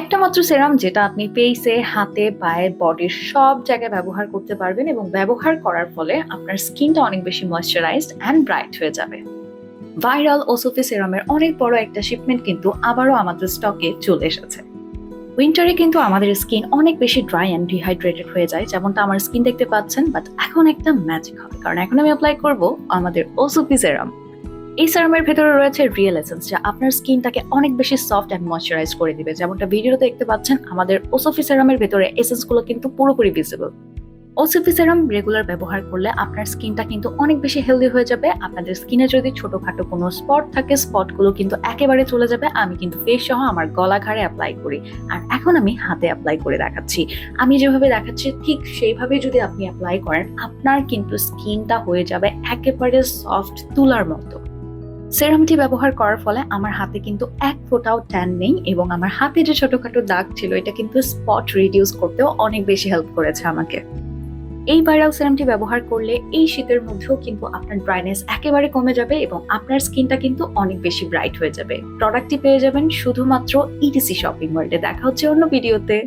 একটা মাত্র সেরাম যেটা আপনি ফেসে, হাতে, পায়ে, বডির সব জায়গায় ব্যবহার করতে পারবেন এবং ব্যবহার করার ফলে আপনার স্কিনটা অনেক বেশি ময়েশ্চারাইজড অ্যান্ড ব্রাইট হয়ে যাবে। ভাইরাল ওসোফি সেরামের অনেক বড় একটা শিপমেন্ট কিন্তু আবারও আমাদের স্টকে চলে এসেছে। উইন্টারে কিন্তু আমাদের স্কিন অনেক বেশি ড্রাই অ্যান্ড ডিহাইড্রেটেড হয়ে যায়, যেমনটা আমার স্কিন দেখতে পাচ্ছেন, বাট এখন একটা ম্যাজিক হবে, কারণ এখন আমি অ্যাপ্লাই করব আমাদের ওসোফি সেরাম। এই সেরামের ভেতরে রয়েছে রিয়েল এসেন্স, যা আপনার স্কিনটাকে অনেক বেশি সফট অ্যান্ড ময়শ্চারাইজ করে দিবে। যেমনটা ভিডিওতে দেখতে পাচ্ছেন, আমাদের ওসোফি সেরামের ভেতরে এসেন্স গুলো কিন্তু পুরোপুরি ভিজিবল। ওসিপি সেরাম রেগুলার ব্যবহার করলে আপনার স্কিনটা কিন্তু অনেক বেশি হেলদি হয়ে যাবে। আপনাদের স্কিনে যদি ছোটখাটো কোনো স্পট থাকে, স্পটগুলো কিন্তু একেবারে চলে যাবে। আমি কিন্তু ফেস সহ আমার গলা ঘাড়ে অ্যাপ্লাই করি, আর এখন আমি হাতে অ্যাপ্লাই করে দেখাচ্ছি। আমি যেভাবে দেখাচ্ছি ঠিক সেইভাবে যদি আপনি অ্যাপ্লাই করেন, আপনার কিন্তু স্কিনটা হয়ে যাবে একেবারে সফট তুলার মতো। সেরামটি ব্যবহার করার ফলে আমার হাতে কিন্তু এক ফোঁটাও ট্যান নেই, এবং আমার হাতে যে ছোটখাটো দাগ ছিল এটা কিন্তু স্পট রিডিউস করতেও অনেক বেশি হেল্প করেছে আমাকে। এই ভাইরাল সেরামটি ব্যবহার করলে এই শীতের মধ্যেও কিন্তু আপনার ড্রাইনেস একেবারে কমে যাবে এবং আপনার স্কিনটা কিন্তু অনেক বেশি ব্রাইট হয়ে যাবে। প্রোডাক্টটি পেয়ে যাবেন শুধুমাত্র ইটিসি শপিং ওয়ার্ল্ডে। দেখা হচ্ছে অন্য ভিডিওতে।